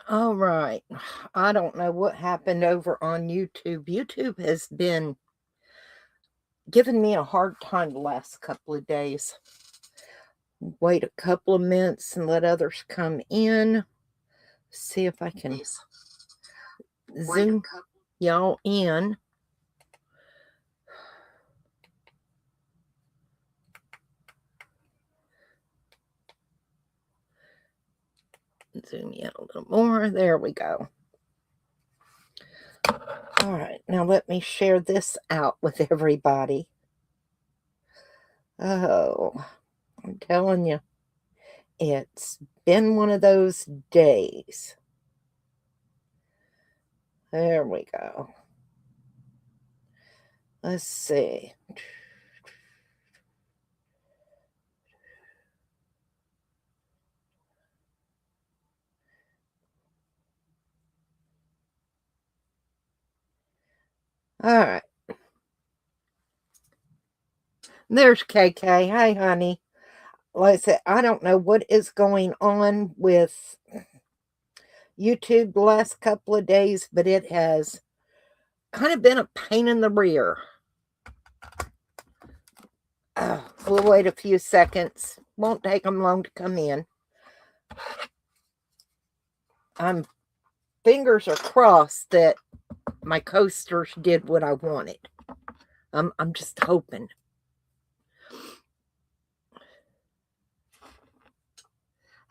All right. I don't know what happened over on YouTube. YouTube has been giving me a hard time the last couple of days. Wait a couple of minutes and let others come in. See if I can zoom y'all in. Zoom in a little more. There we go. All right, now let me share this out with everybody. Oh, I'm telling you, it's been one of those days. There we go. Let's see. All right. There's KK. Hi, honey. Like I said, I don't know what is going on with YouTube the last couple of days, but it has kind of been a pain in the rear. We'll wait a few seconds. Won't take them long to come in. Fingers are crossed that my coasters did what I wanted. I'm just hoping.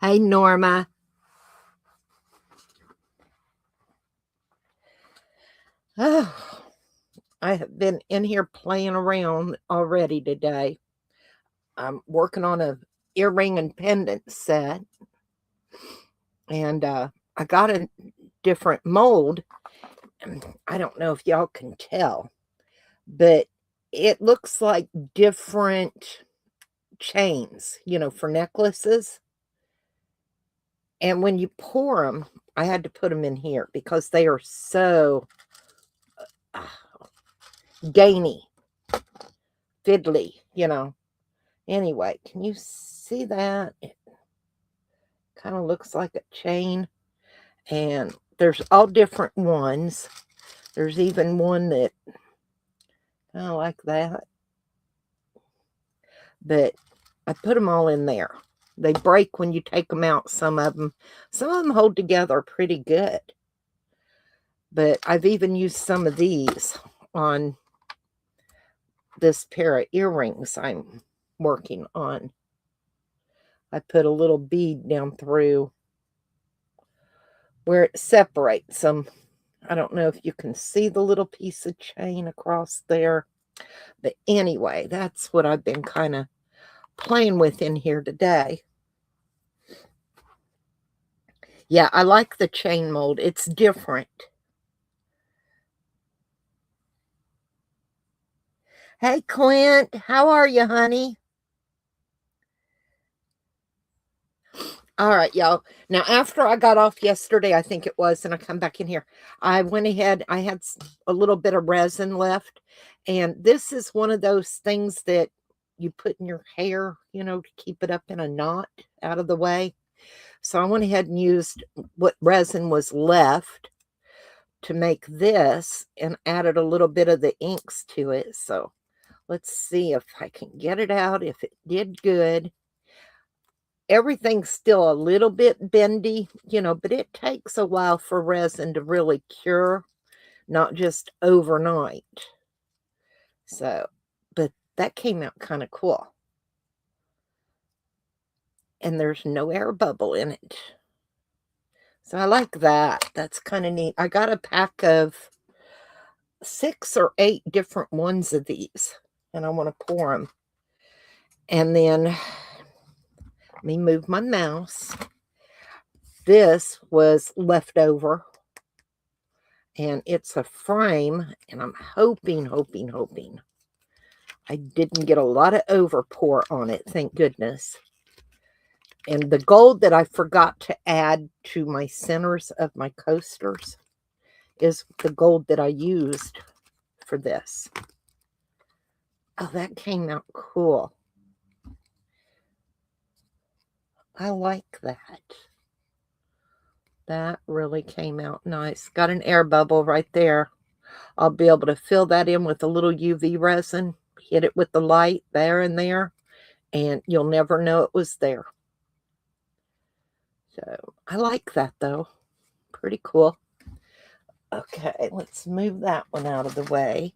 Hey, Norma. Oh, I have been in here playing around already today. I'm working on a earring and pendant set. And I got a different mold. I don't know if y'all can tell, but it looks like different chains, for necklaces. And when you pour them, I had to put them in here because they are so gainy, fiddly, Anyway, can you see that? It kind of looks like a chain. And there's all different ones. There's even one that kind of like that. But I put them all in there. They break when you take them out, some of them. Some of them hold together pretty good. But I've even used some of these on this pair of earrings I'm working on. I put a little bead down through where it separates them. I don't know if you can see the little piece of chain across there. But anyway, that's what I've been kind of playing with in here today. Yeah, I like the chain mold. It's different. Hey, Clint, how are you, honey? All right, y'all. Now, after I got off yesterday, I think it was, and I come back in here, I went ahead, I had a little bit of resin left, and this is one of those things that you put in your hair, to keep it up in a knot out of the way. So I went ahead and used what resin was left to make this and added a little bit of the inks to it. So let's see if I can get it out, if it did good. Everything's still a little bit bendy, but it takes a while for resin to really cure, not just overnight. So, but that came out kind of cool. And there's no air bubble in it. So I like that. That's kind of neat. I got a pack of 6 or 8 different ones of these, and I want to pour them. And then let me move my mouse. This was left over, and it's a frame, and I'm hoping I didn't get a lot of overpour on it, thank goodness. And the gold that I forgot to add to my centers of my coasters is the gold that I used for this. Oh, that came out cool. I like that. That really came out nice. Got an air bubble right there. I'll be able to fill that in with a little UV resin, hit it with the light there and there, and you'll never know it was there. So I like that though. Pretty cool. Okay, let's move that one out of the way.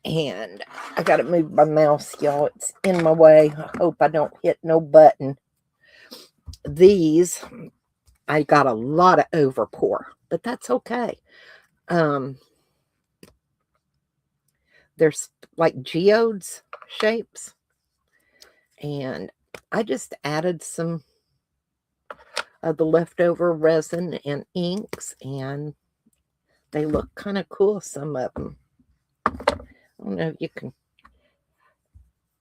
And I gotta move my mouse, y'all. It's in my way. I hope I don't hit no button. These, I got a lot of overpour, but that's okay. There's like geodes shapes, and I just added some of the leftover resin and inks, and they look kind of cool, some of them. I don't know if you can,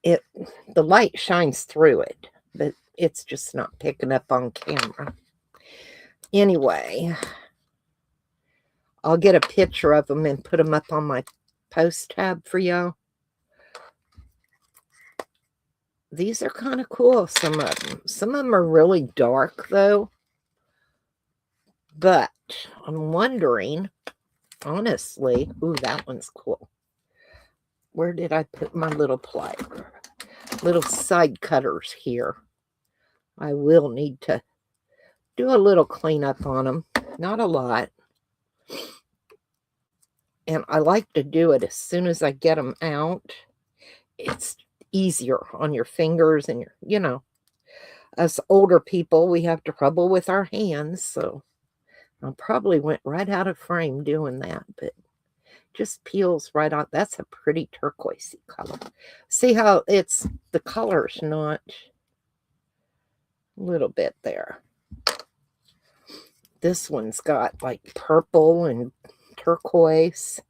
the light shines through it, but it's just not picking up on camera. Anyway, I'll get a picture of them and put them up on my post tab for y'all. These are kind of cool, some of them. Some of them are really dark, though. But I'm wondering, honestly, ooh, that one's cool. Where did I put my little plier? Little side cutters here. I will need to do a little cleanup on them. Not a lot. And I like to do it as soon as I get them out. It's easier on your fingers and your, us older people, we have trouble with our hands. So I probably went right out of frame doing that, but just peels right out. That's a pretty turquoisey color. See how the color's not a little bit there. This one's got like purple and turquoise.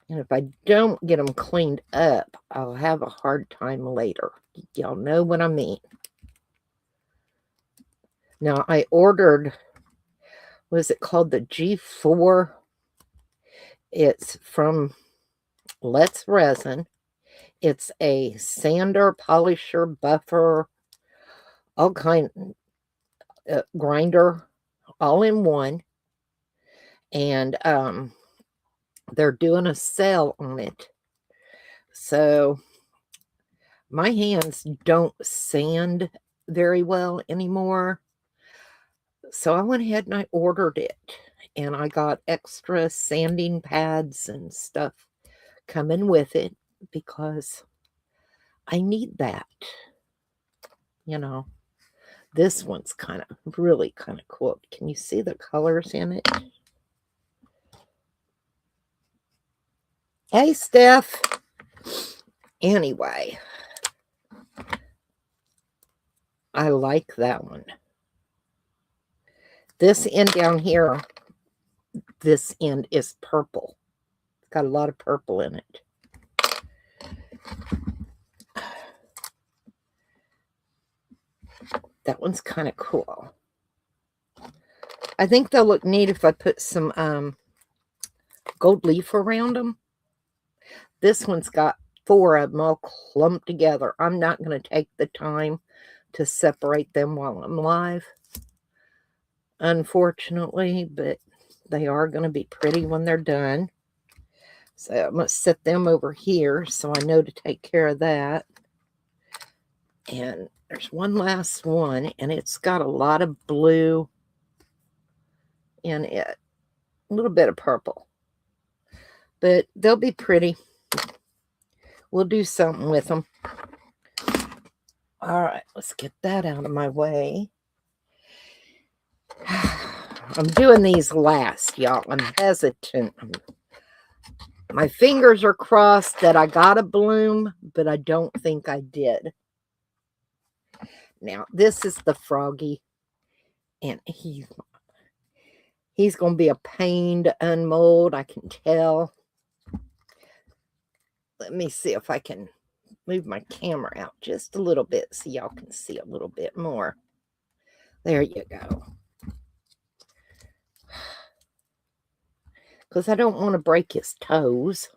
And if I don't get them cleaned up, I'll have a hard time later. Y'all know what I mean. Now, I ordered, what is it called? The G4. It's from Let's Resin. It's a sander, polisher, buffer, all kind grinder, all in one. And they're doing a sale on it. So my hands don't sand very well anymore. So I went ahead and I ordered it. And I got extra sanding pads and stuff coming with it because I need that. This one's really kind of cool. Can you see the colors in it? Hey, Steph. Anyway, I like that one. This end down here, this end is purple. It's got a lot of purple in it. That one's kind of cool. I think they'll look neat if I put some gold leaf around them. This one's got 4 of them all clumped together. I'm not going to take the time to separate them while I'm live, unfortunately, but they are going to be pretty when they're done. So I'm going to set them over here so I know to take care of that. And there's one last one, and it's got a lot of blue in it. A little bit of purple. But they'll be pretty. We'll do something with them. All right, let's get that out of my way. I'm doing these last, y'all. I'm hesitant. My fingers are crossed that I got a bloom, but I don't think I did. Now, this is the froggy, and he's going to be a pain to unmold, I can tell. Let me see if I can move my camera out just a little bit so y'all can see a little bit more. There you go. Because I don't want to break his toes.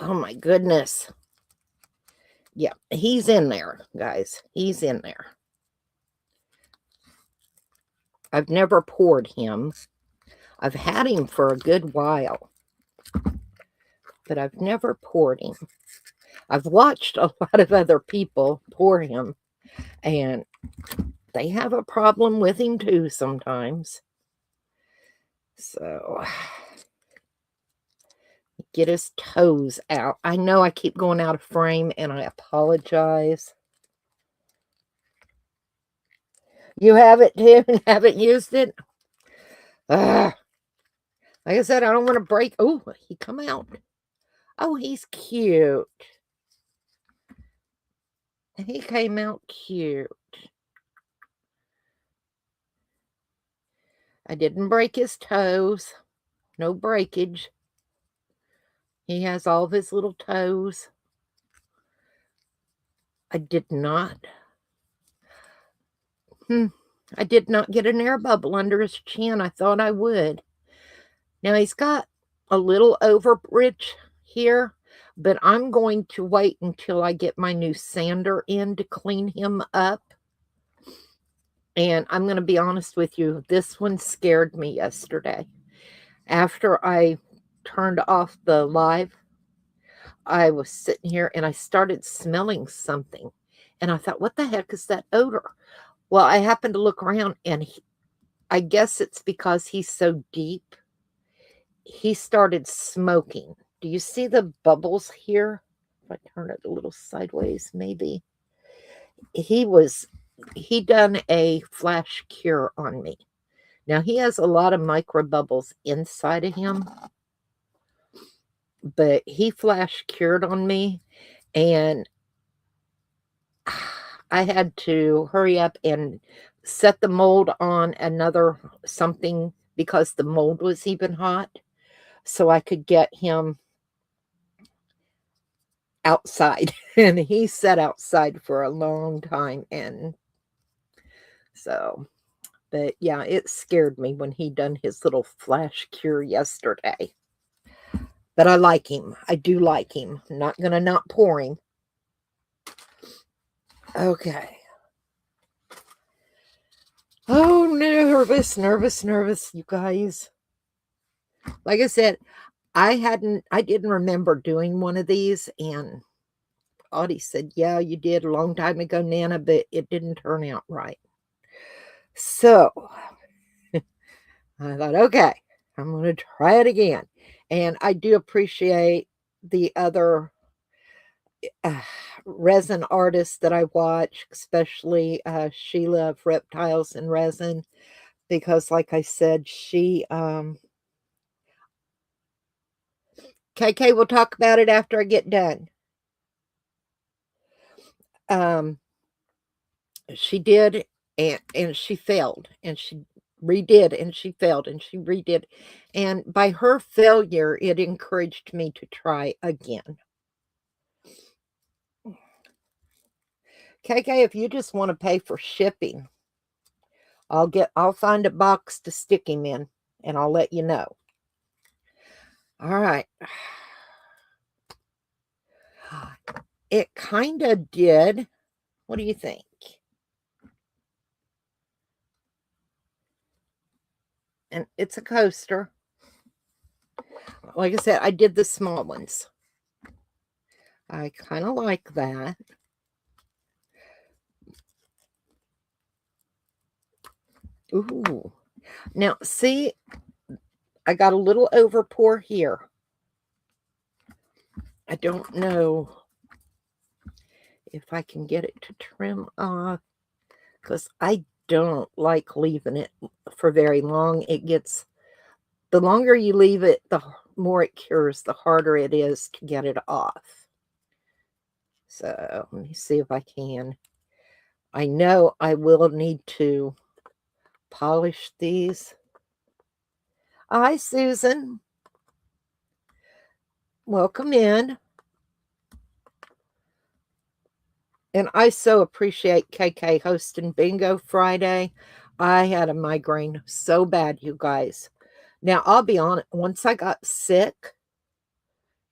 Oh my goodness. Yeah, he's in there, guys. He's in there. I've never poured him. I've had him for a good while, but I've never poured him. I've watched a lot of other people pour him, and they have a problem with him too sometimes. So, get his toes out. I know I keep going out of frame, and I apologize. You have it too and haven't used it? Like I said, I don't want to break. Oh, he come out. Oh, he's cute. He came out cute. I didn't break his toes. No breakage. He has all of his little toes. I did not. I did not get an air bubble under his chin. I thought I would. Now he's got a little overbridge here, but I'm going to wait until I get my new sander in to clean him up. And I'm going to be honest with you, this one scared me yesterday. After I turned off the live, I was sitting here and I started smelling something. And I thought, what the heck is that odor? Well, I happened to look around, and I guess it's because he's so deep. He started smoking. Do you see the bubbles here? If I turn it a little sideways, maybe. He done a flash cure on me. Now, he has a lot of micro bubbles inside of him, but he flash cured on me, and I had to hurry up and set the mold on another something because the mold was even hot, so I could get him outside. And he sat outside for a long time, and so, but yeah, it scared me when he done his little flash cure yesterday. But I like him. I do like him. I'm not gonna not pour him. Okay. Oh, nervous, you guys. Like I said, I didn't remember doing one of these, and Audie said, yeah, you did a long time ago, Nana, but it didn't turn out right. So I thought, okay, I'm going to try it again. And I do appreciate the other resin artists that I watch, especially Sheila of Reptiles and Resin, because like I said, she KK, we'll talk about it after I get done. She did, and she failed, and she redid, and she failed, and she redid. And by her failure, it encouraged me to try again. KK, if you just want to pay for shipping, I'll find a box to stick him in, and I'll let you know. All right. It kind of did. What do you think? And it's a coaster. Like I said, I did the small ones. I kind of like that. Ooh. Now, see, I got a little over pour here. I don't know if I can get it to trim off, because I don't like leaving it for very long. The longer you leave it, the more it cures, the harder it is to get it off. So let me see if I can. I know I will need to polish these. Hi, Susan. Welcome in. And I so appreciate KK hosting Bingo Friday. I had a migraine so bad, you guys. Now, I'll be honest, once I got sick,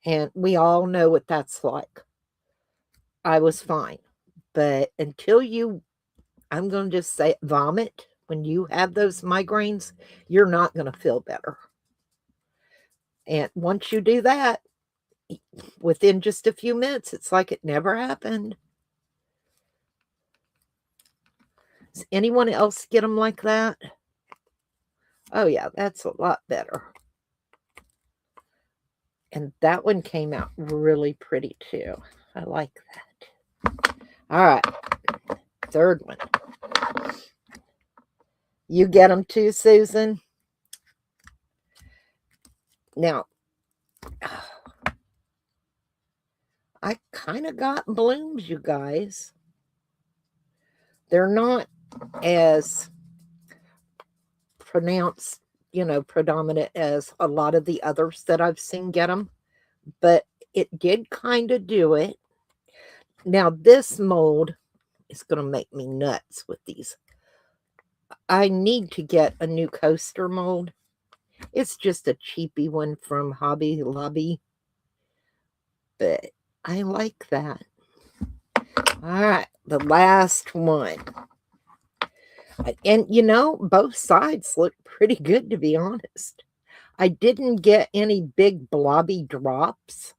And we all know what that's like. I was fine. But until you, I'm going to just say it, vomit, when you have those migraines, you're not going to feel better. And once you do that, within just a few minutes, it's like it never happened. Does anyone else get them like that? Oh, yeah, that's a lot better. And that one came out really pretty, too. I like that. All right. Third one. You get them too, Susan? Now, I kind of got blooms, you guys. They're not as pronounced, predominant as a lot of the others that I've seen get them, but it did kind of do it. Now, this mold is going to make me nuts with these. I need to get a new coaster mold. It's just a cheapy one from Hobby Lobby, but I like that. All right, the last one. And both sides look pretty good, to be honest. I didn't get any big blobby drops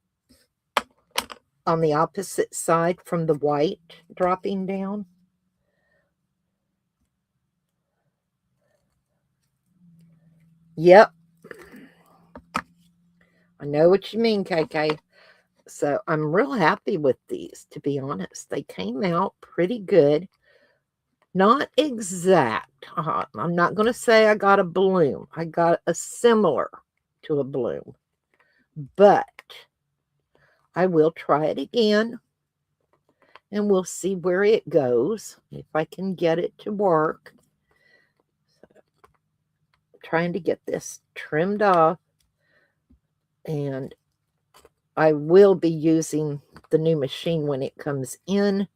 on the opposite side from the white dropping down. Yep. I know what you mean, KK. So I'm real happy with these, to be honest. They came out pretty good. Not exact. I'm not going to say I got a bloom. I got a similar to a bloom. But I will try it again. And we'll see where it goes. If I can get it to work. Trying to get this trimmed off. And I will be using the new machine when it comes in.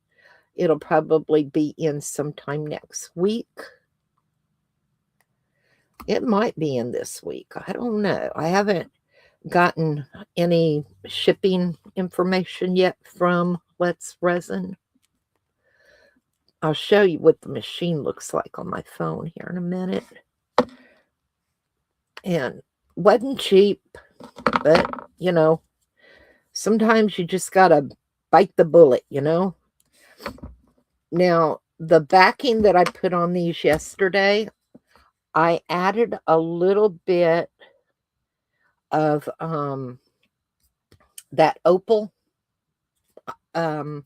It'll probably be in sometime next week. It might be in this week. I don't know. I haven't gotten any shipping information yet from Let's Resin. I'll show you what the machine looks like on my phone here in a minute. And wasn't cheap, but, sometimes you just got to bite the bullet, Now, the backing that I put on these yesterday, I added a little bit of that opal, the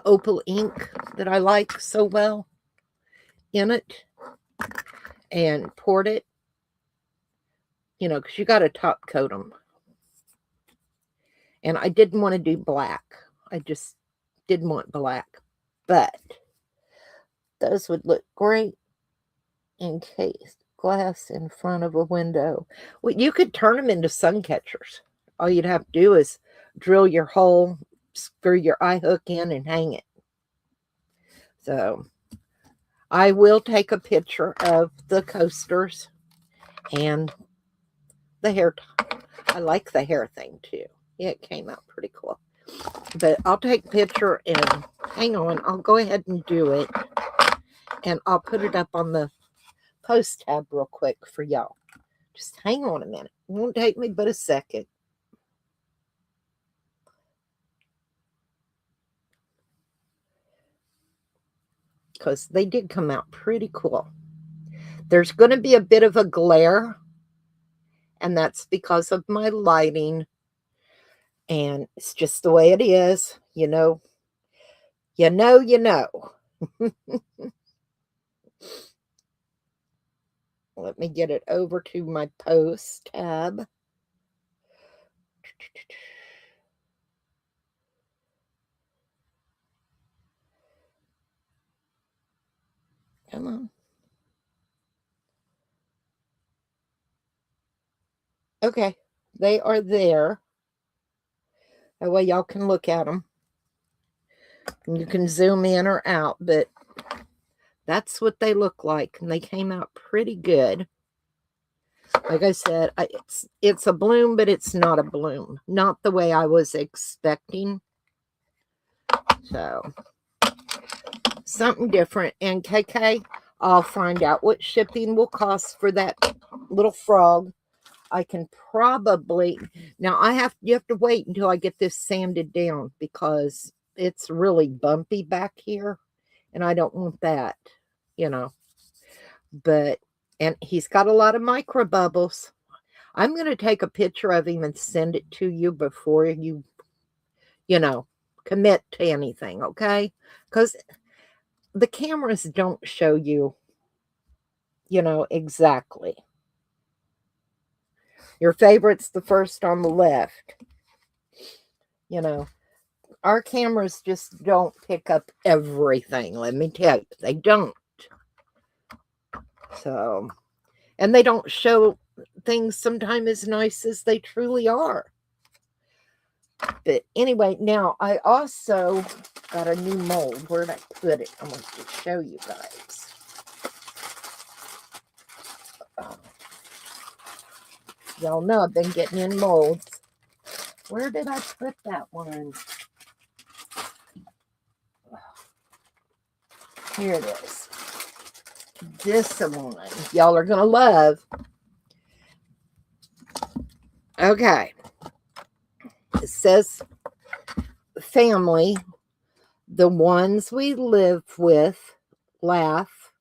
opal ink that I like so well in it, and poured it, because you got to top coat them. And I didn't want to do black. I just didn't want black. But those would look great encased glass in front of a window. Well, you could turn them into sun catchers. All you'd have to do is drill your hole, screw your eye hook in, and hang it. So I will take a picture of the coasters and the hair. I like the hair thing too. It came out pretty cool. But I'll take a picture and hang on. I'll go ahead and do it. And I'll put it up on the post tab real quick for y'all. Just hang on a minute. It won't take me but a second. Because they did come out pretty cool. There's going to be a bit of a glare. And that's because of my lighting. And it's just the way it is. You know. Let me get it over to my post tab. Come on. Okay, they are there. That way y'all can look at them. And you can zoom in or out, but that's what they look like. And they came out pretty good. Like I said, it's a bloom, but it's not a bloom. Not the way I was expecting. So, something different. And KK, I'll find out what shipping will cost for that little frog. I can probably, now you have to wait until I get this sanded down because it's really bumpy back here and I don't want that, you know. But, and he's got a lot of micro bubbles. I'm going to take a picture of him and send it to you before you commit to anything, okay? Because the cameras don't show you, exactly. Your favorite's the first on the left. Our cameras just don't pick up everything, let me tell you. They don't. So, and they don't show things sometimes as nice as they truly are. But anyway, now I also got a new mold. Where did I put it? I'm going to show you guys. Y'all know I've been getting in molds. Where did I put that one? Here it is. This one y'all are going to love. Okay. It says family, the ones we live with, laugh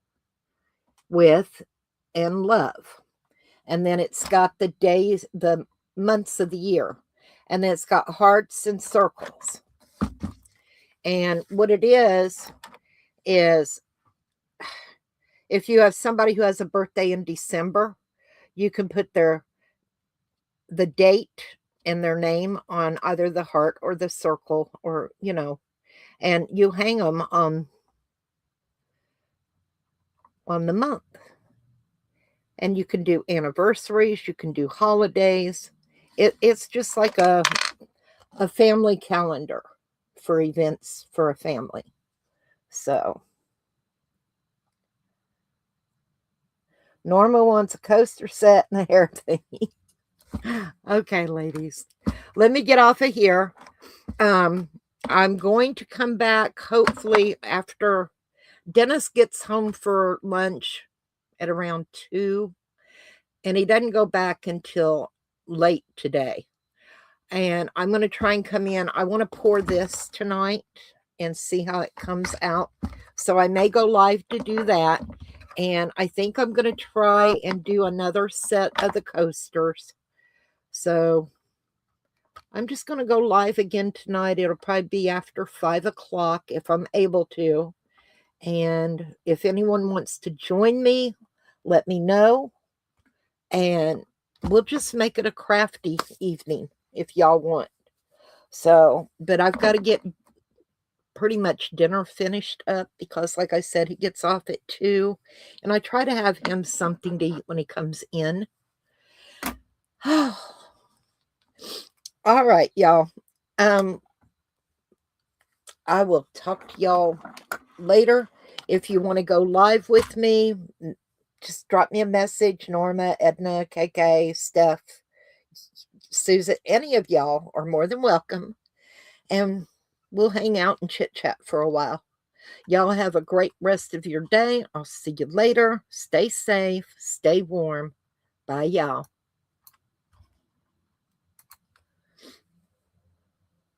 with, and love. And then it's got the days, the months of the year. And then it's got hearts and circles. And what it is if you have somebody who has a birthday in December, you can put the date and their name on either the heart or the circle, or, and you hang them on the month. And you can do anniversaries, you can do holidays. It's just like a family calendar for events for a family. So Norma wants a coaster set and a hair thingy. Okay, ladies, let me get off of here. I'm going to come back hopefully after Dennis gets home for lunch at around 2, and he doesn't go back until late today. And I'm going to try and come in. I want to pour this tonight and see how it comes out. So I may go live to do that. And I think I'm going to try and do another set of the coasters. So I'm just going to go live again tonight. It'll probably be after 5 o'clock if I'm able to. And if anyone wants to join me, let me know. And we'll just make it a crafty evening if y'all want. So, but I've got to get pretty much dinner finished up because, like I said, he gets off at 2. And I try to have him something to eat when he comes in. All right, y'all. I will talk to y'all later. If you want to go live with me, just drop me a message. Norma, Edna, KK, Steph, Susan, any of y'all are more than welcome. And we'll hang out and chit chat for a while. Y'all have a great rest of your day. I'll see you later. Stay safe. Stay warm. Bye, y'all.